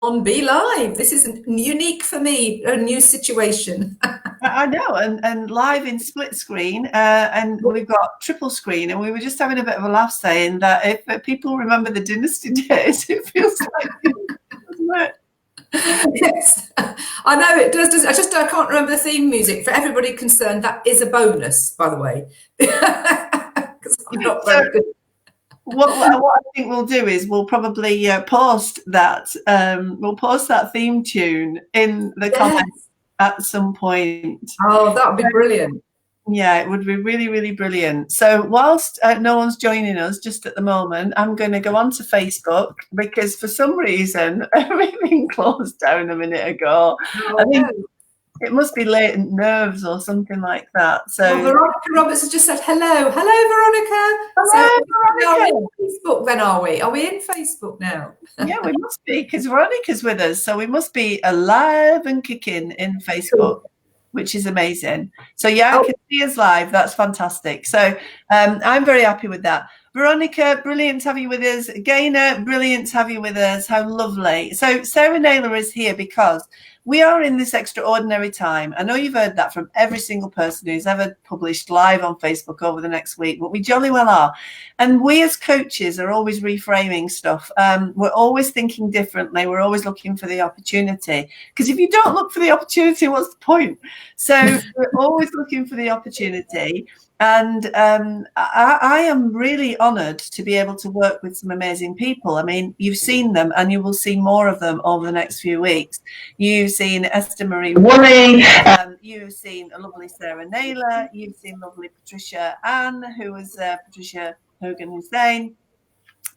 Be live. This is unique for me, a new situation. I know, and live in split screen, and we've got triple screen, and we were just having a bit of a laugh saying that if people remember the Dynasty days, it feels like doesn't it? Yes, I know it does. I can't remember the theme music. For everybody concerned, that is a bonus, by the way. Because I'm not very good. What I think we'll do is we'll probably post that theme tune in the comments at some point. Oh, that would be brilliant. Yeah, it would be really, really brilliant. So whilst no one's joining us just at the moment, I'm going to go onto Facebook because for some reason everything closed down a minute ago. Oh, I think it must be latent nerves or something like that. So well, Veronica Roberts has just said hello. Hello, Veronica. Hello, Veronica. Are we in Facebook then, are we? Are we in Facebook now? Yeah, we must be, because Veronica's with us. So we must be alive and kicking in Facebook, which is amazing. So yeah, I can see us live. That's fantastic. So I'm very happy with that. Veronica, brilliant to have you with us. Gaynor, brilliant to have you with us. How lovely. So Sarah Naylor is here because we are in this extraordinary time. I know you've heard that from every single person who's ever published live on Facebook over the next week, but we jolly well are. And we as coaches are always reframing stuff. We're always thinking differently. We're always looking for the opportunity. Because if you don't look for the opportunity, what's the point? So we're always looking for the opportunity. And I am really honoured to be able to work with some amazing people. I mean, you've seen them and you will see more of them over the next few weeks. You've seen Esther Marie Woolley, you've seen a lovely Sarah Naylor, you've seen lovely Patricia Ann, who was Patricia Hogan Hussein.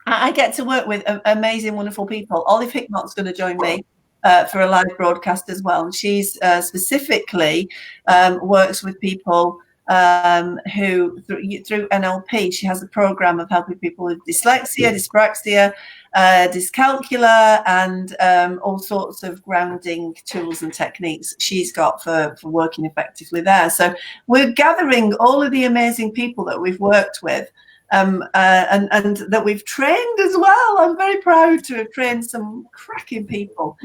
I get to work with amazing, wonderful people. Olive Hickmott's going to join me for a live broadcast as well. And she's specifically works with people who through NLP, she has a program of helping people with dyslexia, dyspraxia, dyscalculia, and all sorts of grounding tools and techniques she's got for working effectively there. So we're gathering all of the amazing people that we've worked with and that we've trained as well. I'm very proud to have trained some cracking people,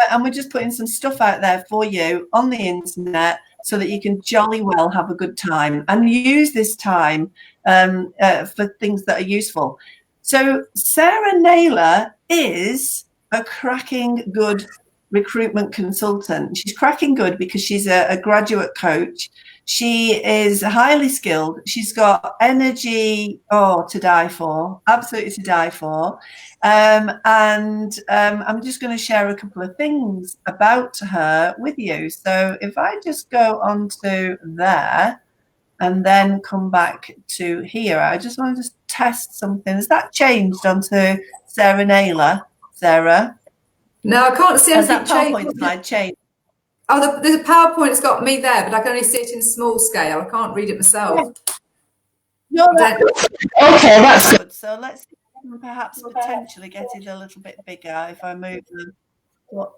and we're just putting some stuff out there for you on the internet so that you can jolly well have a good time and use this time for things that are useful. So Sarah Naylor is a cracking good recruitment consultant. She's cracking good because she's a graduate coach. She is highly skilled. She's got energy, to die for, absolutely to die for. I'm just going to share a couple of things about her with you. So if I just go on to there and then come back to here, I just want to test something. Has that changed onto Sarah Naylor, Sarah? No, I can't see anything. Has that PowerPoint slide changed? Oh, the PowerPoint's got me there, but I can only see it in small scale. I can't read it myself. No, okay, that's good. So let's perhaps potentially get it a little bit bigger if I move what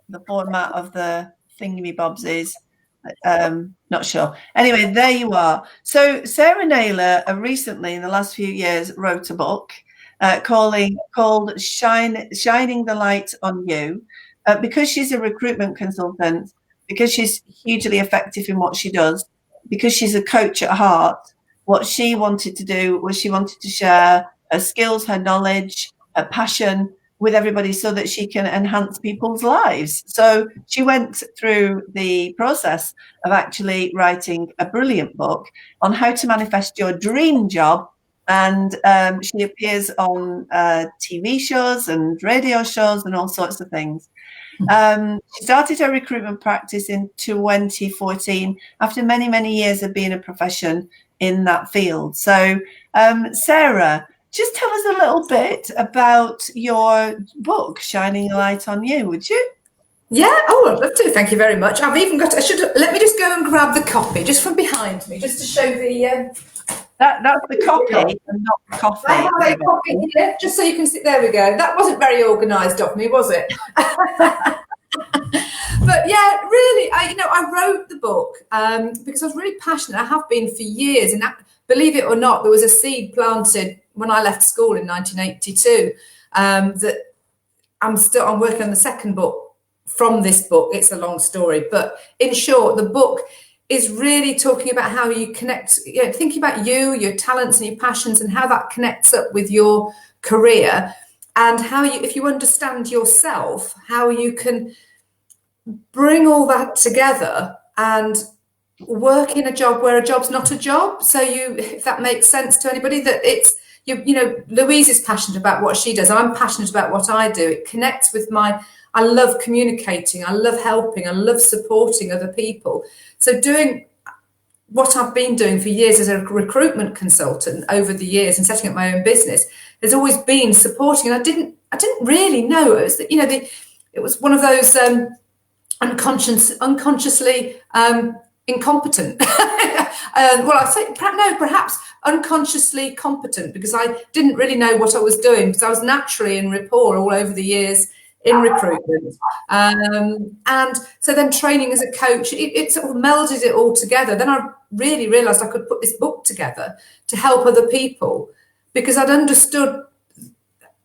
the format of the thingy-bobs is. Not sure. Anyway, there you are. So Sarah Naylor recently, in the last few years, wrote a book called Shining the Light on You. Because she's a recruitment consultant, because she's hugely effective in what she does, because she's a coach at heart, what she wanted to do was she wanted to share her skills, her knowledge, her passion with everybody so that she can enhance people's lives. So she went through the process of actually writing a brilliant book on how to manifest your dream job. And she appears on TV shows and radio shows and all sorts of things. She started her recruitment practice in 2014 after many, many years of being a profession in that field. So, Sarah, just tell us a little bit about your book, Shining a Light on You, would you? Yeah, I'd love to. Thank you very much. I've even got. Let me just go and grab the copy just from behind me, just to show the. That's the copy and not the coffee. I have a copy here, just so you can see. There we go. That wasn't very organised of me, was it? But yeah, really, I wrote the book because I was really passionate. I have been for years, and believe it or not, there was a seed planted when I left school in 1982 that I'm working on the second book from this book. It's a long story, but in short, the book is really talking about how you connect, thinking about your talents and your passions and how that connects up with your career, and how you, if you understand yourself, how you can bring all that together and work in a job where a job's not a job. So if that makes sense to anybody, that it's, Louise is passionate about what she does. I'm passionate about what I do. It connects with I love communicating. I love helping. I love supporting other people. So doing what I've been doing for years as a recruitment consultant over the years and setting up my own business has always been supporting. And I didn't really know it was that, it was one of those unconsciously incompetent. Well, I say perhaps unconsciously competent, because I didn't really know what I was doing, because I was naturally in rapport all over the years in recruitment. And so then training as a coach, it sort of melded it all together. Then I really realized I could put this book together to help other people, because I'd understood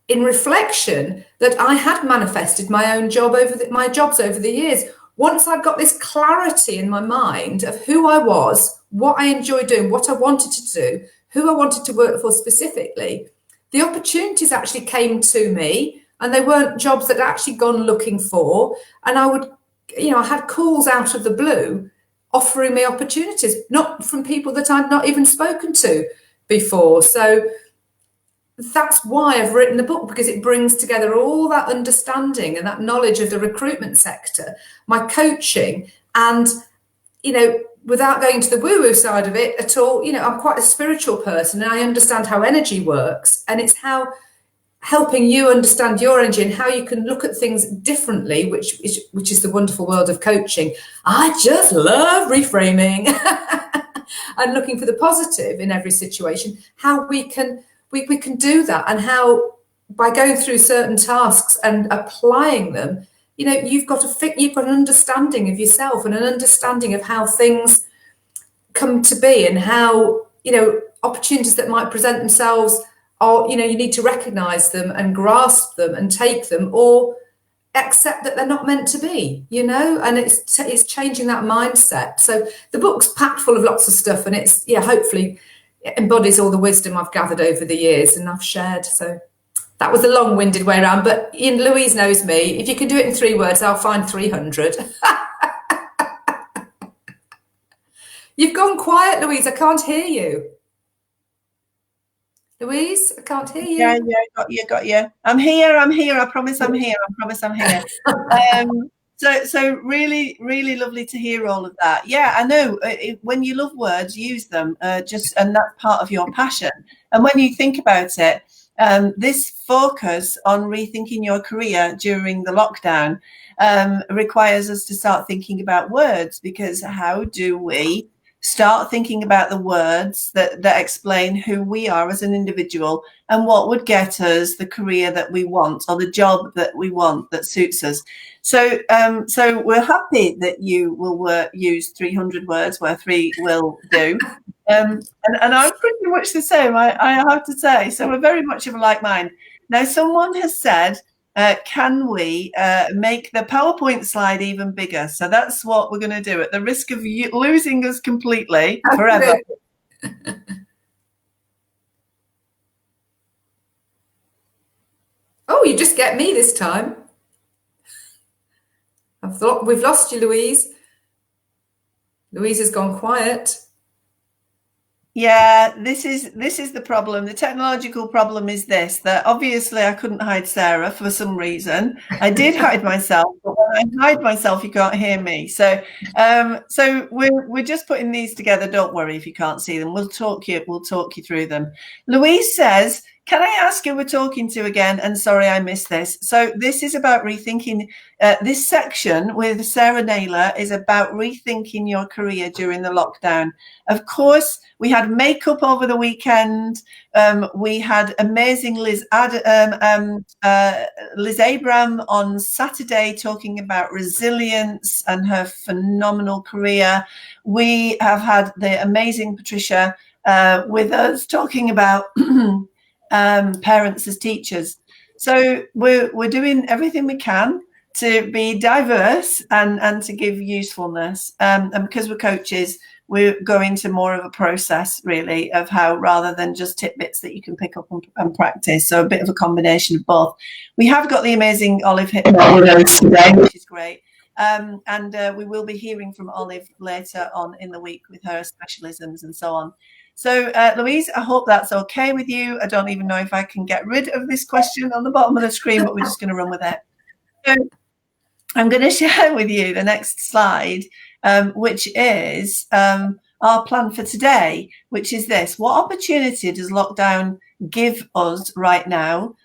in reflection that I had manifested my own job my jobs over the years. Once I'd got this clarity in my mind of who I was, what I enjoyed doing, what I wanted to do, who I wanted to work for specifically, the opportunities actually came to me, and they weren't jobs that I'd actually gone looking for. And I had calls out of the blue offering me opportunities, not from people that I'd not even spoken to before. So that's why I've written the book, because it brings together all that understanding and that knowledge of the recruitment sector, my coaching, and, without going to the woo-woo side of it at all, I'm quite a spiritual person, and I understand how energy works, and it's how helping you understand your energy and how you can look at things differently, which is the wonderful world of coaching. I just love reframing and looking for the positive in every situation, how we can do that, and how by going through certain tasks and applying them, you've got an understanding of yourself and an understanding of how things come to be, and how, opportunities that might present themselves are, you need to recognize them and grasp them and take them, or accept that they're not meant to be, and it's changing that mindset. So the book's packed full of lots of stuff, and it's, hopefully it embodies all the wisdom I've gathered over the years and I've shared. So that was a long-winded way around, but Louise knows me. If you can do it in 3 words, I'll find 300. You've gone quiet, Louise. I can't hear you. Louise, I can't hear you. Yeah, got you. I'm here. I promise I'm here. So really, really lovely to hear all of that. Yeah, I know. When you love words, use them. And that's part of your passion. And when you think about it, this focus on rethinking your career during the lockdown requires us to start thinking about words, because how do we start thinking about the words that explain who we are as an individual and what would get us the career that we want, or the job that we want that suits us. So we're happy that you will use 300 words where 3 will do. And I'm pretty much the same, I have to say. So we're very much of a like mind. Now, someone has said, can we make the PowerPoint slide even bigger? So that's what we're going to do, at the risk of losing us completely forever. Oh, you just get me this time. We've lost you, Louise. Louise has gone quiet. Yeah, this is the problem. The technological problem is this, that obviously I couldn't hide Sarah for some reason. I did hide myself, but when I hide myself, you can't hear me. So we're just putting these together. Don't worry if you can't see them. We'll talk you through them. Louise says, can I ask who we're talking to again? And sorry, I missed this. So this is about rethinking. This section with Sarah Naylor is about rethinking your career during the lockdown. Of course, we had makeup over the weekend. We had amazing Liz Abram on Saturday talking about resilience and her phenomenal career. We have had the amazing Patricia with us talking about parents as teachers. So we're doing everything we can to be diverse and to give usefulness. And because we're coaches, we go into more of a process really of how, rather than just tidbits that you can pick up and practice. So a bit of a combination of both. We have got the amazing Olive Hypnot with us today, which is great. And we will be hearing from Olive later on in the week with her specialisms and so on. So, Louise, I hope that's okay with you. I don't even know if I can get rid of this question on the bottom of the screen, but we're just going to run with it. So I'm going to share with you the next slide, which is our plan for today, which is this. What opportunity does lockdown give us right now?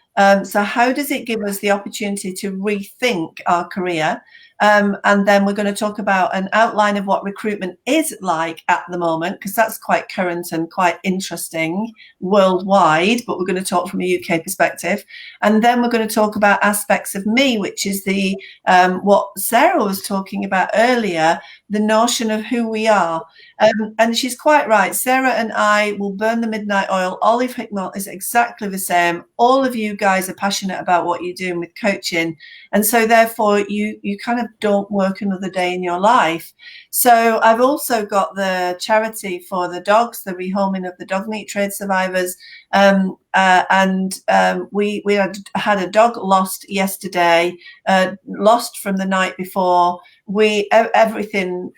So how does it give us the opportunity to rethink our career? And then we're going to talk about an outline of what recruitment is like at the moment, because that's quite current and quite interesting worldwide, but we're going to talk from a UK perspective. And then we're going to talk about aspects of me, which is the what Sarah was talking about earlier, the notion of who we are. And she's quite right. Sarah and I will burn the midnight oil. Olive Hypnot is exactly the same. All of you guys are passionate about what you're doing with coaching. And so therefore you kind of don't work another day in your life. So I've also got the charity for the dogs, the rehoming of the dog meat trade survivors. We had a dog lost yesterday, lost from the night before. Everything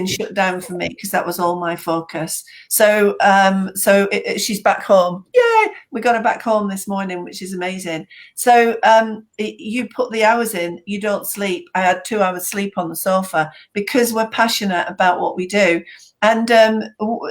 shut down for me because that was all my focus. So she's back home. Yay! We got her back home this morning, which is amazing. So you put the hours in, you don't sleep. I had 2 hours sleep on the sofa because we're passionate about what we do. And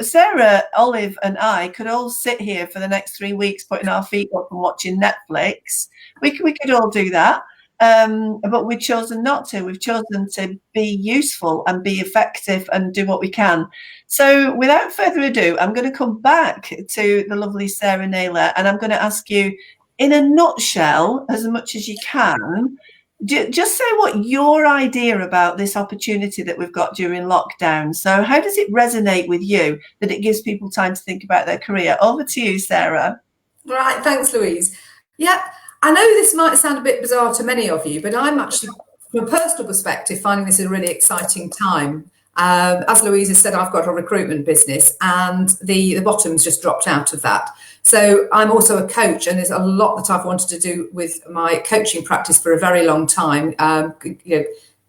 Sarah, Olive and I could all sit here for the next 3 weeks putting our feet up and watching Netflix. We could all do that. But we've chosen not to. We've chosen to be useful and be effective and do what we can. So without further ado, I'm going to come back to the lovely Sarah Naylor, and I'm going to ask you, in a nutshell, as much as you can, just say what your idea about this opportunity that we've got during lockdown. So how does it resonate with you that it gives people time to think about their career? Over to you, Sarah. Right, thanks, Louise. Yeah, I know this might sound a bit bizarre to many of you, but I'm actually, from a personal perspective, finding this a really exciting time. As Louise has said, I've got a recruitment business and the bottom's just dropped out of that. So I'm also a coach, and there's a lot that I've wanted to do with my coaching practice for a very long time,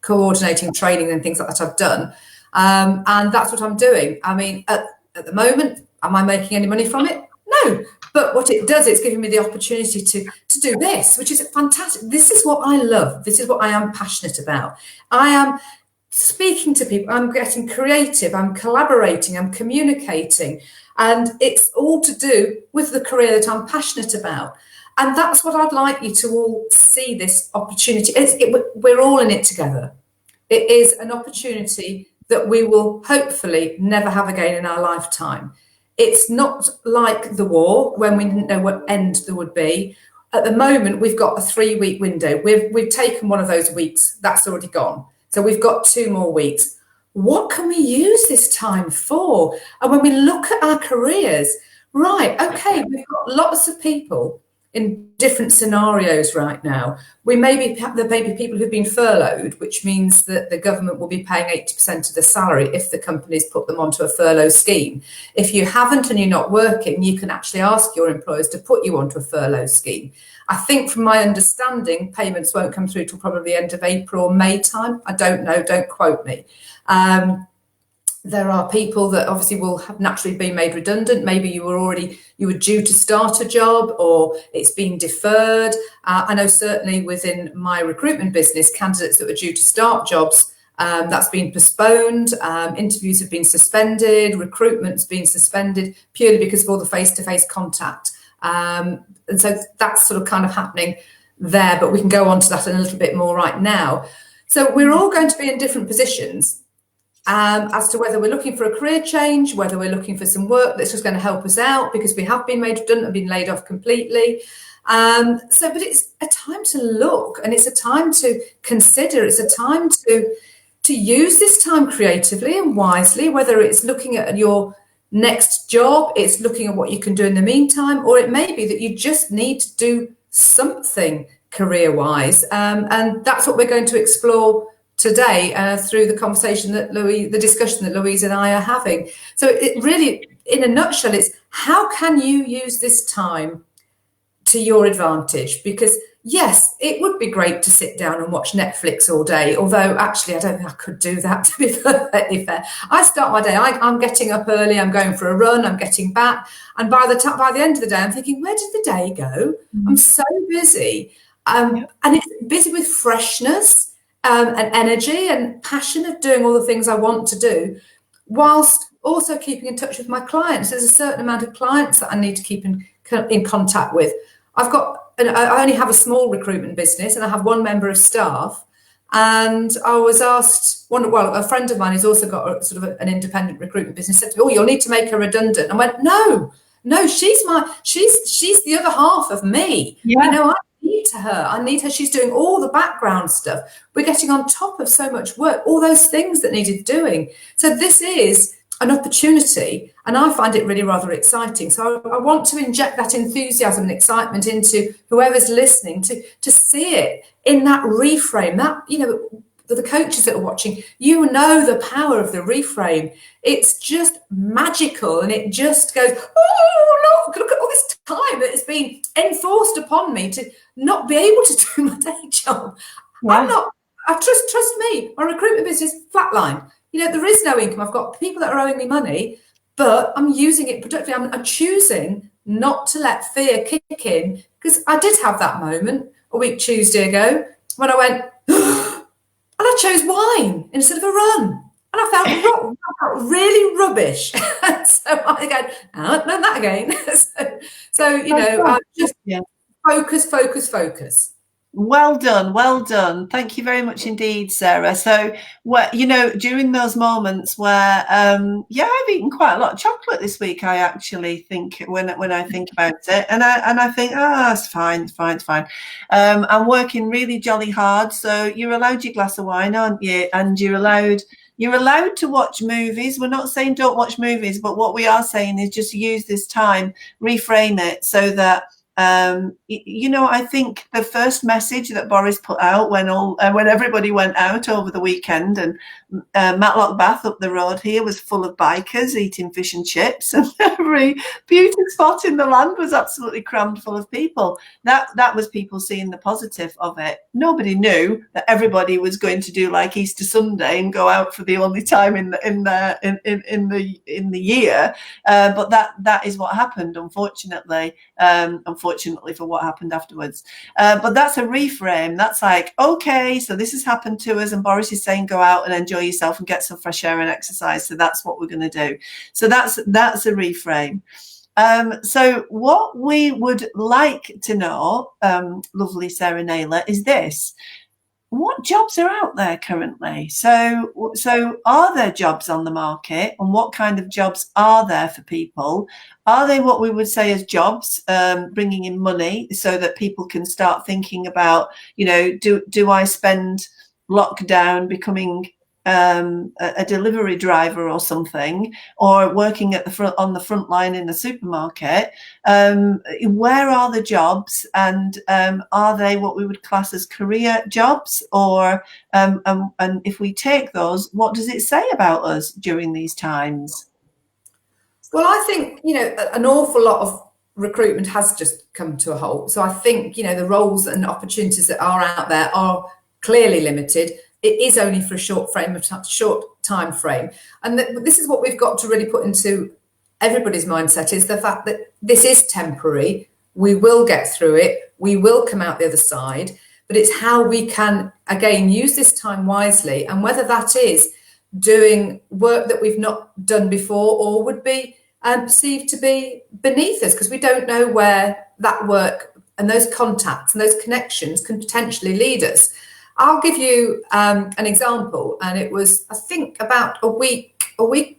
coordinating training and things like that I've done. And that's what I'm doing. I mean, at the moment, am I making any money from it? No. But what it does, it's giving me the opportunity to do this, which is fantastic. This is what I love. This is what I am passionate about. I am speaking to people. I'm getting creative. I'm collaborating. I'm communicating. And it's all to do with the career that I'm passionate about. And that's what I'd like you to all see, this opportunity. We're all in it together. It is an opportunity that we will hopefully never have again in our lifetime. It's not like the war when we didn't know what end there would be. At the moment, we've got a 3-week window. We've taken one of those weeks. That's already gone. So we've got 2 more weeks. What can we use this time for? And when we look at our careers, right, okay, we've got lots of people in different scenarios right now. There may be people who've been furloughed, which means that the government will be paying 80% of the salary if the companies put them onto a furlough scheme. If you haven't and you're not working, you can actually ask your employers to put you onto a furlough scheme. I think from my understanding, payments won't come through till probably the end of April or May time. I don't know, don't quote me. There are people that obviously will have naturally been made redundant. Maybe you were due to start a job or it's been deferred. I know certainly within my recruitment business, candidates that were due to start jobs, that's been postponed. Interviews have been suspended. Recruitment's been suspended purely because of all the face-to-face contact. And so that's sort of kind of happening there, but we can go on to that in a little bit more right now. So we're all going to be in different positions. As to whether we're looking for a career change, whether we're looking for some work that's just going to help us out because we have been made redundant and been laid off completely. But it's a time to look, and it's a time to consider. It's a time to use this time creatively and wisely, whether it's looking at your next job, it's looking at what you can do in the meantime, or it may be that you just need to do something career-wise. And that's what we're going to explore today through the conversation that the discussion that Louise and I are having. So it really, in a nutshell, it's how can you use this time to your advantage? Because yes, it would be great to sit down and watch Netflix all day, although actually I don't think I could do that, to be perfectly fair. I start my day, I'm getting up early, I'm going for a run, I'm getting back, and by the end of the day I'm thinking, where did the day go? I'm so busy, and it's busy with freshness and energy and passion of doing all the things I want to do, whilst also keeping in touch with my clients. There's a certain amount of clients that I need to keep in contact with. I only have a small recruitment business, and I have one member of staff. And I was asked, a friend of mine who's also got an independent recruitment business said to me, "Oh, you'll need to make her redundant." I went, no, she's the other half of me. Yeah. I need her. She's doing all the background stuff. We're getting on top of so much work, all those things that needed doing. So this is an opportunity, and I find it really rather exciting. So I want to inject that enthusiasm and excitement into whoever's listening to see it in that reframe. That, the coaches that are watching, the power of the reframe. It's just magical, and it just goes, oh, look at all this time that has been enforced upon me to not be able to do my day job. Yeah. Trust me, my recruitment business flatline. There is no income. I've got people that are owing me money, but I'm using it productively. I'm choosing not to let fear kick in, because I did have that moment a week Tuesday ago when I went, and I chose wine instead of a run. And I felt really rubbish. So I go, I've done that again. Just focus. Well done. Thank you very much indeed, Sarah. So, during those moments where, I've eaten quite a lot of chocolate this week. I actually think when I think about it, and I think, it's fine. I'm working really jolly hard. So you're allowed your glass of wine, aren't you? And you're allowed to watch movies. We're not saying don't watch movies, but what we are saying is just use this time, reframe it so that. I think the first message that Boris put out when everybody went out over the weekend, and Matlock Bath up the road here was full of bikers eating fish and chips, and every beauty spot in the land was absolutely crammed full of people. That was people seeing the positive of it. Nobody knew that everybody was going to do like Easter Sunday and go out for the only time in the year, but that is what happened, unfortunately. Unfortunately for what happened afterwards. But that's a reframe. That's like, okay, so this has happened to us, and Boris is saying go out and enjoy yourself and get some fresh air and exercise. So that's what we're going to do. So that's a reframe. So what we would like to know, lovely Sarah Naylor, is this. What jobs are out there currently? So are there jobs on the market, and what kind of jobs are there for people? Are they what we would say as jobs, bringing in money so that people can start thinking about, do I spend lockdown becoming a delivery driver or something, or working on the front line in the supermarket? Where are the jobs, and are they what we would class as career jobs, or and if we take those, what does it say about us during these times? Well, I think an awful lot of recruitment has just come to a halt. So I think the roles and opportunities that are out there are clearly limited. It is only for a short time frame. And this is what we've got to really put into everybody's mindset, is the fact that this is temporary. We will get through it. We will come out the other side. But it's how we can, again, use this time wisely. And whether that is doing work that we've not done before, or would be perceived to be beneath us, because we don't know where that work and those contacts and those connections can potentially lead us. I'll give you an example, and it was, I think, about a week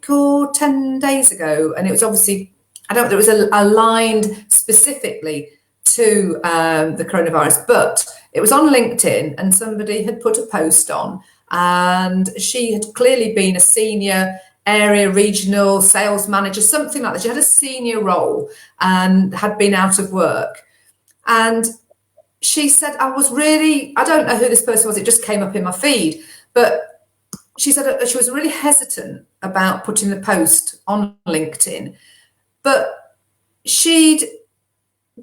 or 10 days ago, and it was obviously, it was aligned specifically to the coronavirus, but it was on LinkedIn, and somebody had put a post on, and she had clearly been a senior area regional sales manager, something like that. She had a senior role and had been out of work. And she said, I don't know who this person was, it just came up in my feed, but she said she was really hesitant about putting the post on LinkedIn, but she'd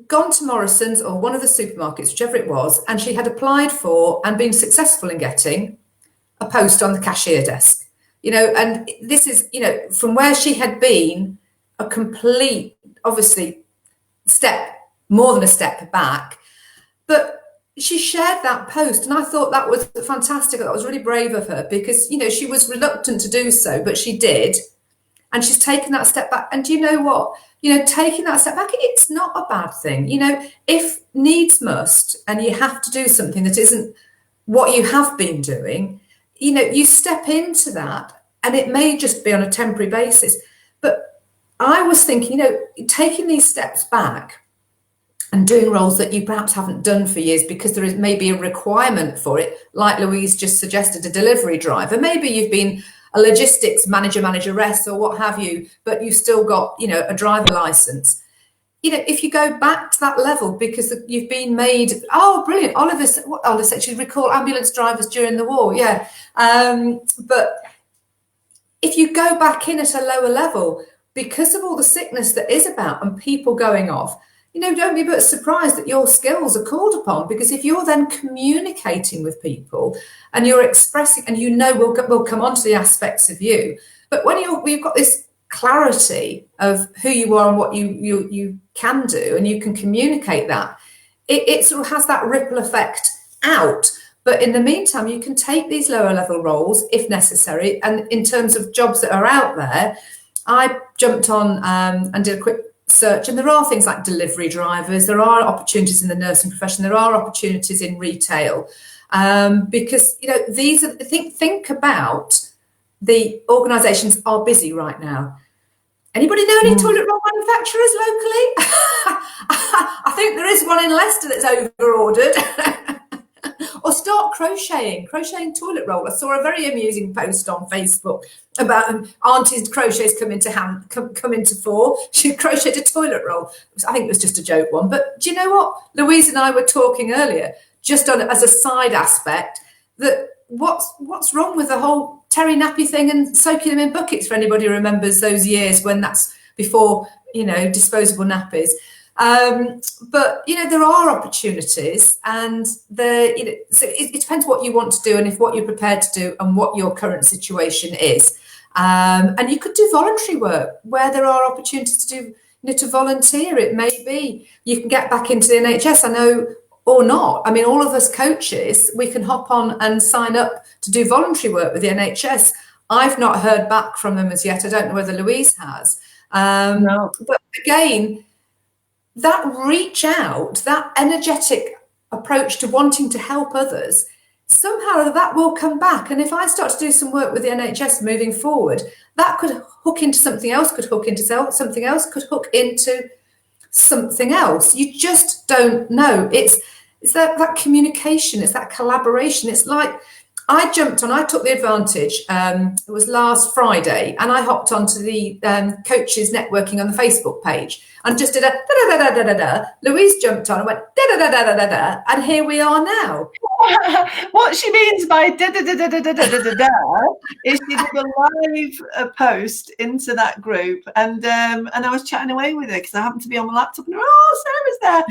gone to Morrison's or one of the supermarkets, whichever it was, and she had applied for and been successful in getting a post on the cashier desk. And this is, from where she had been, a complete, obviously, more than a step back. But she shared that post, and I thought that was fantastic. That was really brave of her, because, she was reluctant to do so, but she did. And she's taken that step back. And you know what? Taking that step back, it's not a bad thing. If needs must, and you have to do something that isn't what you have been doing, you step into that, and it may just be on a temporary basis. But I was thinking, taking these steps back and doing roles that you perhaps haven't done for years because there is maybe a requirement for it, like Louise just suggested, a delivery driver. Maybe you've been a logistics manageress or what have you, but you've still got, a driver license. If you go back to that level because you've been made, oh, brilliant. Oliver said she'd recall ambulance drivers during the war. Yeah. But if you go back in at a lower level, because of all the sickness that is about and people going off, don't be but surprised that your skills are called upon, because if you're then communicating with people and you're expressing, and we'll come on to the aspects of you, but when you've got this clarity of who you are and what you can do, and you can communicate that, it sort of has that ripple effect out. But in the meantime, you can take these lower level roles if necessary. And in terms of jobs that are out there, I jumped on and did a quick search, and there are things like delivery drivers, there are opportunities in the nursing profession, there are opportunities in retail, because these are, think about the organisations are busy right now. Anybody know any toilet roll manufacturers locally? I think there is one in Leicester that's over ordered. Or start crocheting toilet roll. I saw a very amusing post on Facebook about Auntie's crochets come into fore. She crocheted a toilet roll. I think it was just a joke one. But do you know what? Louise and I were talking earlier, just on as a side aspect, that what's wrong with the whole terry nappy thing and soaking them in buckets, for anybody who remembers those years when that's before, disposable nappies. But there are opportunities, and so it depends what you want to do, and if what you're prepared to do, and what your current situation is. And you could do voluntary work where there are opportunities to do, to volunteer. It may be you can get back into the NHS, I know, or not. I mean, all of us coaches, we can hop on and sign up to do voluntary work with the NHS. I've not heard back from them as yet. I don't know whether Louise has. No. But again, that reach out, that energetic approach to wanting to help others, somehow that will come back. And if I start to do some work with the NHS moving forward, that could hook into something else, could hook into something else, could hook into something else. You just don't know. It's that communication, it's that collaboration. It's like I took the advantage, it was last Friday, and I hopped onto the coaches networking on the Facebook page and just did a da-da-da-da-da-da. Louise jumped on and went da-da-da-da-da-da-da, and here we are now. What she means by da-da-da-da-da-da-da-da is she did a live post into that group, and I was chatting away with her because I happened to be on my laptop, and Sarah's there.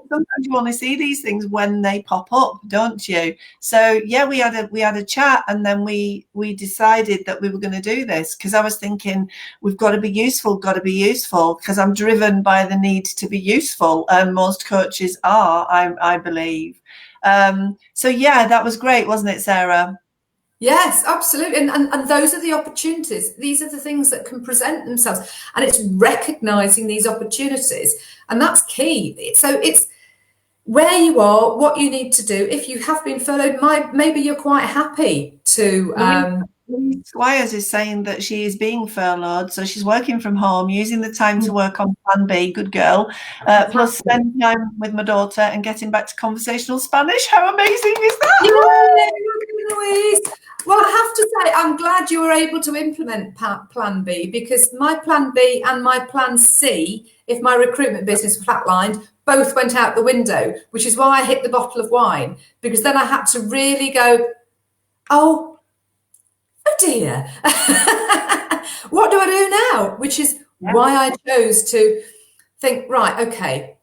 Sometimes you only see these things when they pop up, don't you? So yeah, we had a chat, and then we decided that we were going to do this, because I was thinking we've got to be useful, because I'm driven by the need to be useful, and most coaches are, I believe. So yeah, that was great, wasn't it, Sarah? Yes, absolutely. And those are the opportunities. These are the things that can present themselves, and it's recognizing these opportunities, and that's key. So it's where you are, what you need to do. If you have been furloughed, maybe you're quite happy to Louise Squires is saying that she is being furloughed, so she's working from home, using the time to work on Plan B, good girl, plus spending time with my daughter and getting back to conversational Spanish. How amazing is that? Yay, Louise. Well, I have to say, I'm glad you were able to implement plan B, because my plan B and my plan C, if my recruitment business flatlined, both went out the window, which is why I hit the bottle of wine, because then I had to really go, oh dear, what do I do now? Which is why I chose to think, right, okay,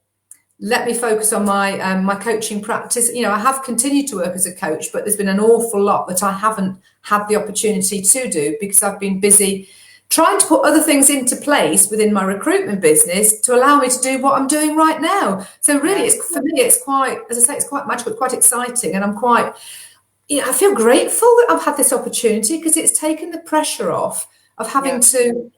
let me focus on my my coaching practice. You know, I have continued to work as a coach, but there's been an awful lot that I haven't had the opportunity to do because I've been busy trying to put other things into place within my recruitment business to allow me to do what I'm doing right now. So really, it's, for me, it's quite, as I say, it's quite magical, quite exciting, and I'm quite, you know, I feel grateful that I've had this opportunity, because it's taken the pressure off of having to,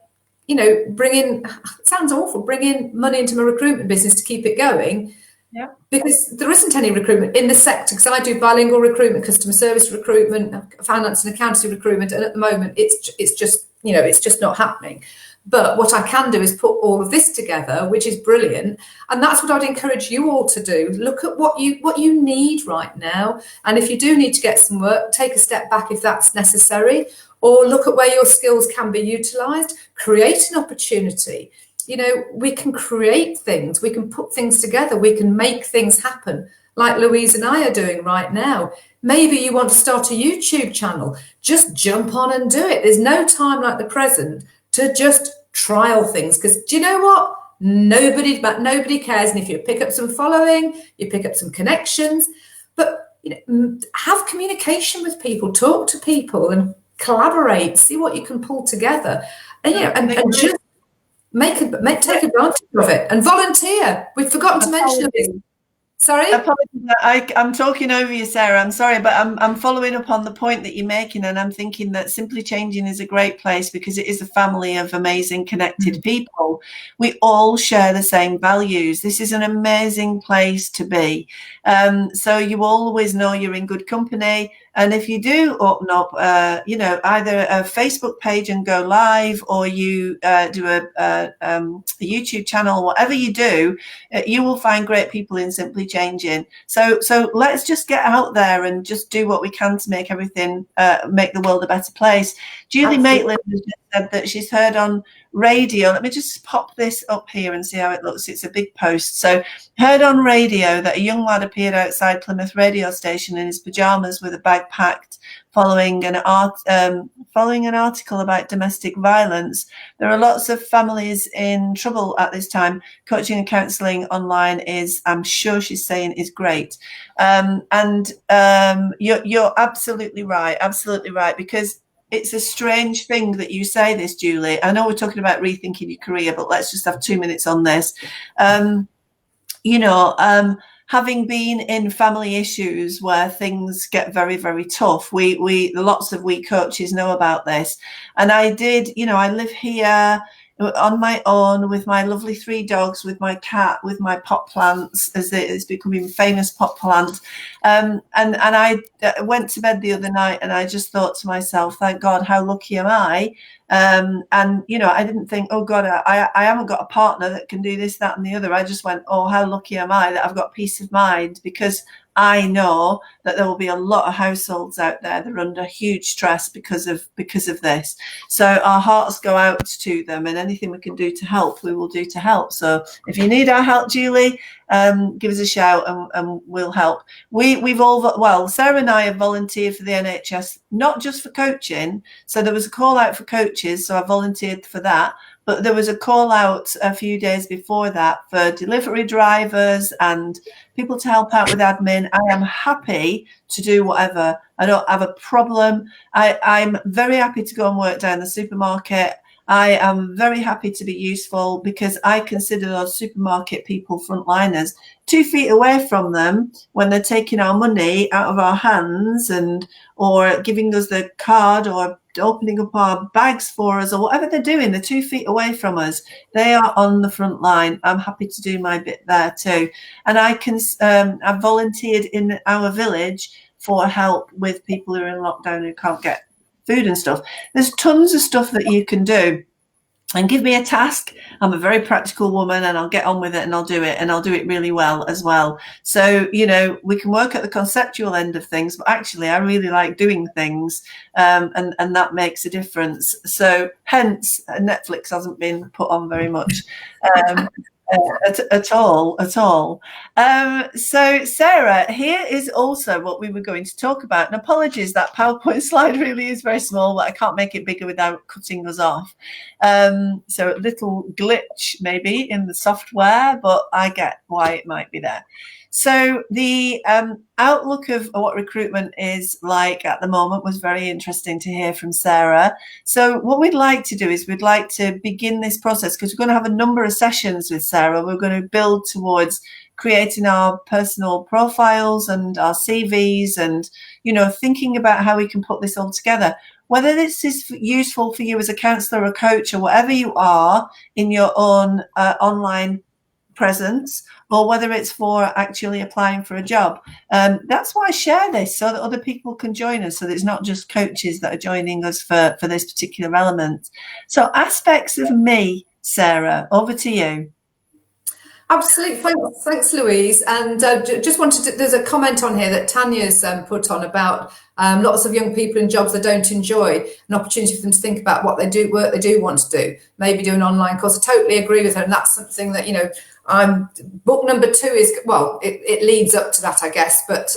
you know, bring in, it sounds awful, bring in money into my recruitment business to keep it going. Yeah. Because there isn't any recruitment in the sector, because I do bilingual recruitment, customer service recruitment, finance and accounting recruitment, and at the moment it's just, you know, it's just not happening. But what I can do is put all of this together, which is brilliant, and that's what I'd encourage you all to do. Look at what you need right now, and if you do need to get some work, take a step back if that's necessary, or look at where your skills can be utilised. Create an opportunity. You know, we can create things, we can put things together, we can make things happen, like Louise and I are doing right now. Maybe you want to start a YouTube channel. Just jump on and do it. There's no time like the present to just trial things, because do you know what? Nobody cares. And if you pick up some following, you pick up some connections, but you know, have communication with people, talk to people, and collaborate. See what you can pull together, and you know, and just take advantage of it, and volunteer. We've forgotten to mention this. Sorry? Apologies. I'm talking over you, Sarah. I'm sorry, but I'm following up on the point that you're making, and I'm thinking that Simply Changing is a great place because it is a family of amazing, connected people. We all share the same values. This is an amazing place to be. So you always know you're in good company. And if you do open up, you know, either a Facebook page and go live, or you do a YouTube channel, whatever you do, you will find great people in Simply Changing. So let's just get out there and just do what we can to make everything, make the world a better place. Julie Maitland has just said that she's heard on radio. Let me just pop this up here and see how it looks. It's a big post. So heard on radio that a young lad appeared outside Plymouth radio station in his pajamas with a bag packed, following an article about domestic violence. There are lots of families in trouble at this time. Coaching and counselling online is, I'm sure she's saying, is great. You're absolutely right, because it's a strange thing that you say this, Julie. I know we're talking about rethinking your career, but let's just have 2 minutes on this. You know, having been in family issues where things get very, very tough, we lots of we coaches know about this. And I did, you know, I live here on my own with my lovely 3 dogs, with my cat, with my pot plants, as it is becoming famous pot plant. And I went to bed the other night and I just thought to myself, thank God, how lucky am I? And, you know, I didn't think, oh God, I haven't got a partner that can do this, that and the other. I just went, oh, how lucky am I that I've got peace of mind, because I know that there will be a lot of households out there that are under huge stress because of this. So our hearts go out to them, and anything we can do to help, we will do to help. So if you need our help, Julie, give us a shout and we'll help. We've all, well, Sarah and I have volunteered for the NHS, not just for coaching. So there was a call out for coaches, so I volunteered for that. But there was a call out a few days before that for delivery drivers and people to help out with admin. I am happy to do whatever. I don't have a problem. I'm very happy to go and work down the supermarket. I am very happy to be useful, because I consider those supermarket people frontliners. 2 feet away from them when they're taking our money out of our hands or giving us the card or opening up our bags for us or whatever they're doing, they're 2 feet away from us. They are on the front line. I'm happy to do my bit there too. And I've volunteered in our village for help with people who are in lockdown who can't get food and stuff. There's tons of stuff that you can do. and give me a task. I'm a very practical woman, and I'll get on with it, and I'll do it really well as well. So, you know, we can work at the conceptual end of things, but actually I really like doing things, and that makes a difference. So hence Netflix hasn't been put on very much. At all. So Sarah, here is also what we were going to talk about. And apologies, that PowerPoint slide really is very small, but I can't make it bigger without cutting us off. So a little glitch maybe in the software, but I get why it might be there. So the outlook of what recruitment is like at the moment was very interesting to hear from Sarah. So what we'd like to do is we'd like to begin this process, because we're going to have a number of sessions with Sarah. We're going to build towards creating our personal profiles and our CVs, and, you know, thinking about how we can put this all together. Whether this is useful for you as a counsellor or coach or whatever you are in your own online presence, or whether it's for actually applying for a job. That's why I share this, so that other people can join us, so that it's not just coaches that are joining us for this particular element. So aspects of me, Sarah, over to you. Absolutely. Thanks, Louise. And just wanted to, there's a comment on here that Tanya's put on about lots of young people in jobs they don't enjoy, an opportunity for them to think about work they do want to do, maybe do an online course. I totally agree with her. And that's something that, you know, book number 2 is, well, it leads up to that, I guess. But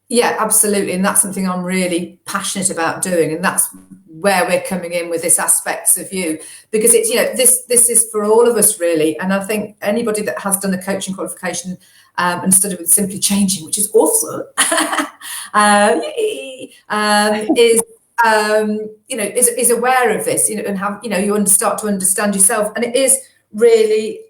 yeah, absolutely. And that's something I'm really passionate about doing. And that's where we're coming in with this aspects of you, because it's, you know, this is for all of us really. And I think anybody that has done a coaching qualification and studied with Simply Changing, which is awesome, is you know, is aware of this, you know, and have, you know, you start to understand yourself. And it is really,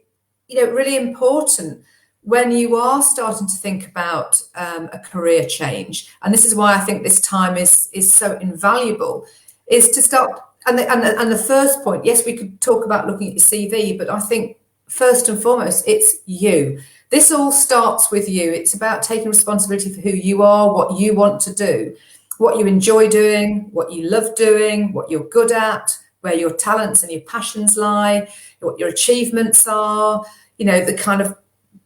you know, really important when you are starting to think about a career change. And this is why I think this time is so invaluable, is to start. And the first point, yes, we could talk about looking at your CV, but I think first and foremost, it's you. This all starts with you. It's about taking responsibility for who you are, what you want to do, what you enjoy doing, what you love doing, what you're good at, where your talents and your passions lie, what your achievements are, you know, the kind of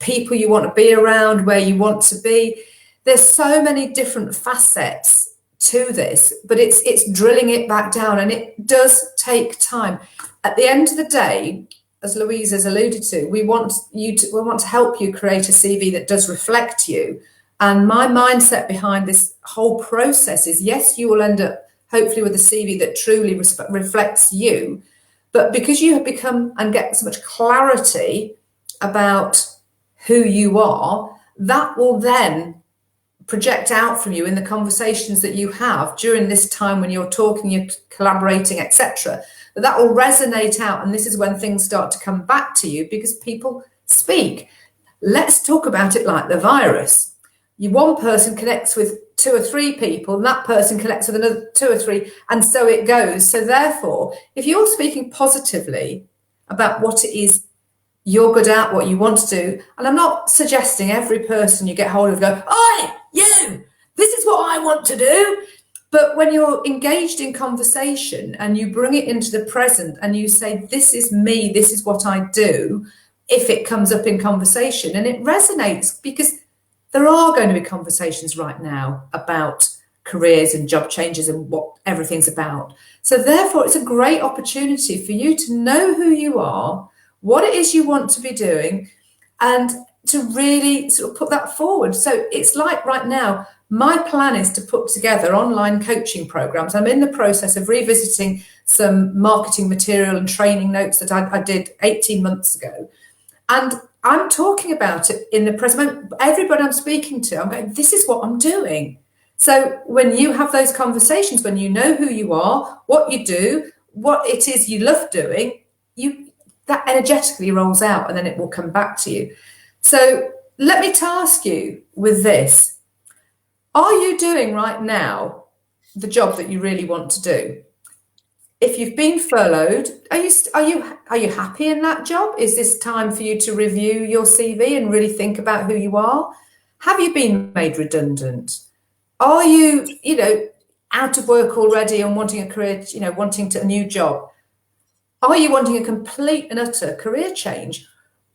people you want to be around, where you want to be. There's so many different facets to this, but it's drilling it back down, and it does take time. At the end of the day, as Louise has alluded to, we want to help you create a CV that does reflect you. And my mindset behind this whole process is, yes, you will end up hopefully with a CV that truly reflects you, but because you have become and get so much clarity about who you are, that will then project out from you in the conversations that you have during this time when you're talking, you're collaborating, etc. That will resonate out, and this is when things start to come back to you, because people speak. Let's talk about it like the virus. One person connects with 2 or 3 people, and that person connects with another 2 or 3, and so it goes. So therefore, if you're speaking positively about what it is you're good at, what you want to do, and I'm not suggesting every person you get hold of go, "Oi, you, this is what I want to do." But when you're engaged in conversation and you bring it into the present and you say, "This is me, this is what I do," if it comes up in conversation, and it resonates, because there are going to be conversations right now about careers and job changes and what everything's about. So therefore, it's a great opportunity for you to know who you are, what it is you want to be doing, and to really sort of put that forward. So it's like right now, my plan is to put together online coaching programs. I'm in the process of revisiting some marketing material and training notes that I did 18 months ago. And I'm talking about it in the present. Everybody I'm speaking to, I'm going, this is what I'm doing. So when you have those conversations, when you know who you are, what you do, what it is you love doing, that energetically rolls out, and then it will come back to you. So let me task you with this. Are you doing right now the job that you really want to do? If you've been furloughed, are you happy in that job? Is this time for you to review your CV and really think about who you are? Have you been made redundant? Are you, out of work already and wanting a career, wanting a new job? Are you wanting a complete and utter career change?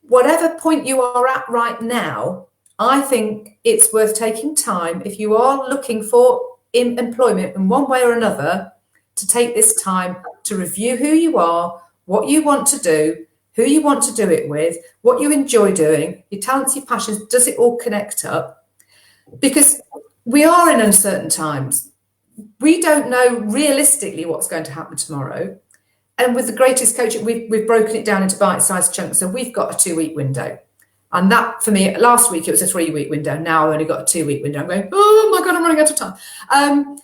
Whatever point you are at right now, I think it's worth taking time, if you are looking for employment in one way or another, to take this time to review who you are, what you want to do, who you want to do it with, what you enjoy doing, your talents, your passions, does it all connect up? Because we are in uncertain times. We don't know realistically what's going to happen tomorrow. And with the greatest coaching, we've broken it down into bite-sized chunks. So we've got a 2-week window. And that, for me, last week it was a 3-week window. Now I've only got a 2-week window. I'm going, oh my God, I'm running out of time.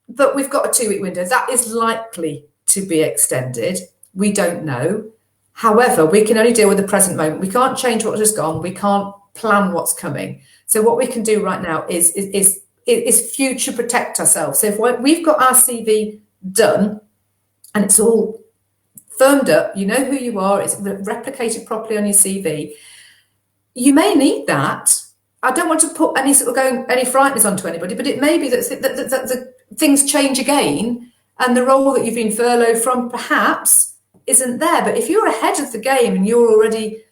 But we've got a 2-week window. That is likely to be extended. We don't know. However, we can only deal with the present moment. We can't change what has gone. We can't plan what's coming. So what we can do right now is future protect ourselves. So if we've got our CV done and it's all firmed up, you know who you are, it's replicated properly on your CV, you may need that. I don't want to put any frighteners onto anybody, but it may be that the things change again and the role that you've been furloughed from perhaps isn't there. But if you're ahead of the game and you're already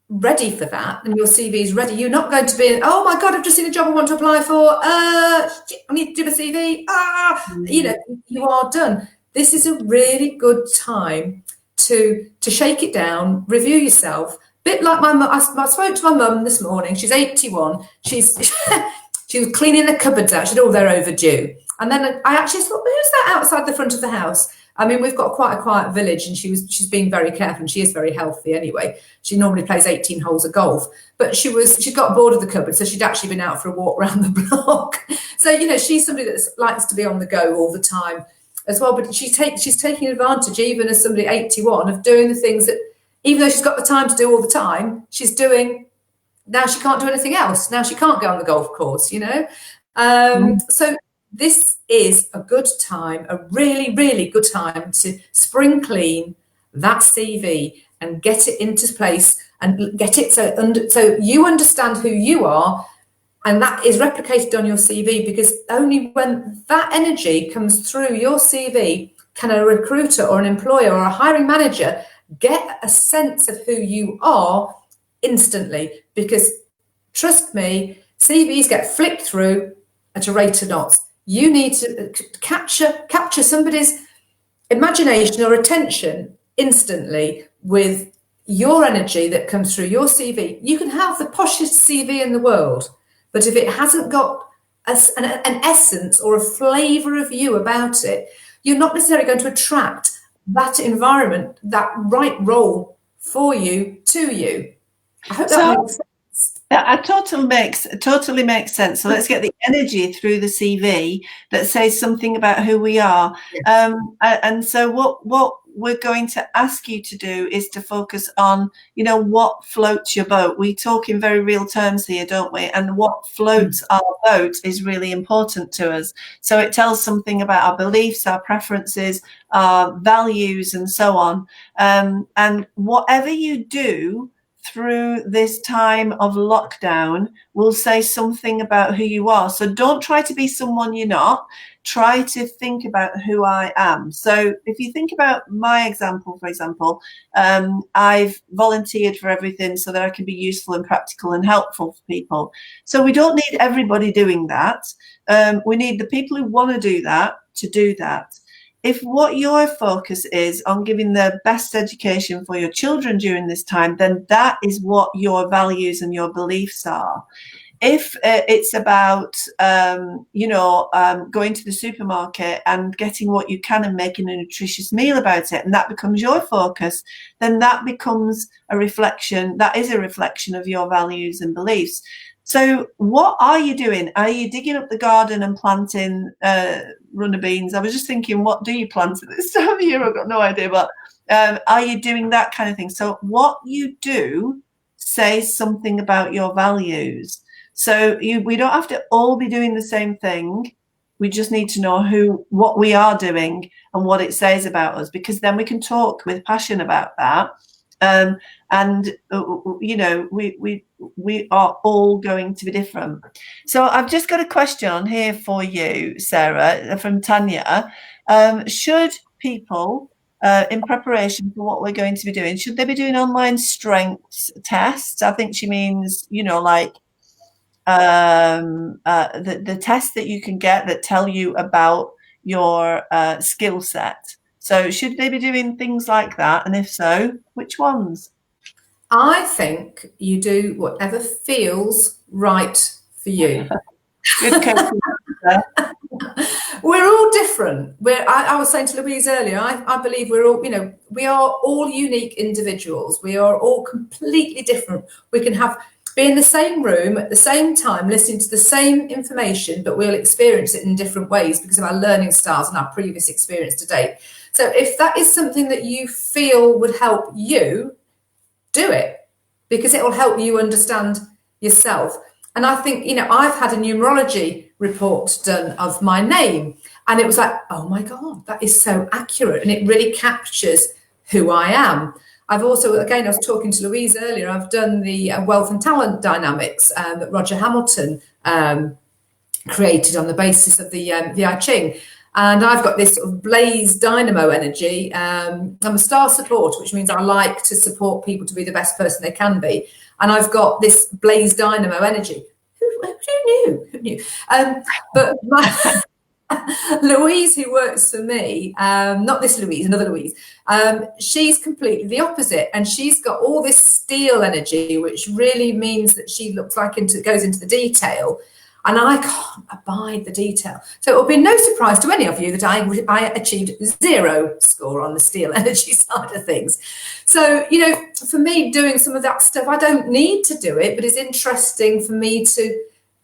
ready for that and your CV is ready, you're not going to be, oh my God, I've just seen a job I want to apply for. I need to do a CV. You are done. This is a really good time to shake it down, review yourself. Bit like my mum. I spoke to my mum this morning. She's 81. She was cleaning the cupboards out. She said, oh, they're overdue. And then I actually thought, who's that outside the front of the house? I mean, we've got quite a quiet village, and she's being very careful, and she is very healthy anyway. She normally plays 18 holes of golf, but she got bored of the cupboard, so she'd actually been out for a walk around the block. So, she's somebody that likes to be on the go all the time as well. But she's taking advantage, even as somebody 81, of doing the things that, even though she's got the time to do all the time, she's doing. Now she can't do anything else. Now she can't go on the golf course, So this is a good time, a really, really good time to spring clean that CV and get it into place and get it so you understand who you are, and that is replicated on your CV, because only when that energy comes through your CV can a recruiter or an employer or a hiring manager get a sense of who you are instantly. Because trust me, CVs get flipped through at a rate of knots. You need to capture somebody's imagination or attention instantly with your energy that comes through your CV. You can have the poshest CV in the world, but if it hasn't got an essence or a flavour of you about it, you're not necessarily going to attract that environment, that right role for you, to you. I hope that makes sense. That totally makes sense. So let's get the energy through the CV that says something about who we are. Yes. And so what we're going to ask you to do is to focus on, what floats your boat. We talk in very real terms here, don't we? And what floats our boat is really important to us. So it tells something about our beliefs, our preferences, our values, and so on. And whatever you do through this time of lockdown will say something about who you are. So don't try to be someone you're not. Try to think about who I am. So if you think about my example, for example, I've volunteered for everything so that I can be useful and practical and helpful for people. So we don't need everybody doing that. We need the people who want to do that to do that. If what your focus is on giving the best education for your children during this time, then that is what your values and your beliefs are. If it's about, going to the supermarket and getting what you can and making a nutritious meal about it, and that becomes your focus, then that becomes a reflection. That is a reflection of your values and beliefs. So what are you doing? Are you digging up the garden and planting runner beans? I was just thinking, what do you plant at this time of year? I've got no idea, but are you doing that kind of thing? So what you do says something about your values. So we don't have to all be doing the same thing. We just need to know what we are doing and what it says about us, because then we can talk with passion about that. We are all going to be different. So I've just got a question here for you, Sarah, from Tanya. Should people in preparation for what we're going to be doing, should they be doing online strengths tests? I think she means, like the tests that you can get that tell you about your skill set. So should they be doing things like that? And if so, which ones? I think you do whatever feels right for you. Good coaching. We're all different. I was saying to Louise earlier, I believe we're all, we are all unique individuals. We are all completely different. We can be in the same room at the same time, listening to the same information, but we'll experience it in different ways because of our learning styles and our previous experience to date. So if that is something that you feel would help you, do it, because it will help you understand yourself. And I think, I've had a numerology report done of my name, and it was like, oh my God, that is so accurate. And it really captures who I am. I've also, again, I was talking to Louise earlier, I've done the wealth and talent dynamics that Roger Hamilton created on the basis of the I Ching. And I've got this sort of blaze dynamo energy. I'm a star supporter, which means I like to support people to be the best person they can be. And I've got this blaze dynamo energy. Who knew? Who knew? But Louise, who works for me, not this Louise, another Louise, she's completely the opposite. And she's got all this steel energy, which really means that she looks like goes into the detail. And I can't abide the detail. So it will be no surprise to any of you that I achieved 0 score on the steel energy side of things. So, for me, doing some of that stuff, I don't need to do it, but it's interesting for me to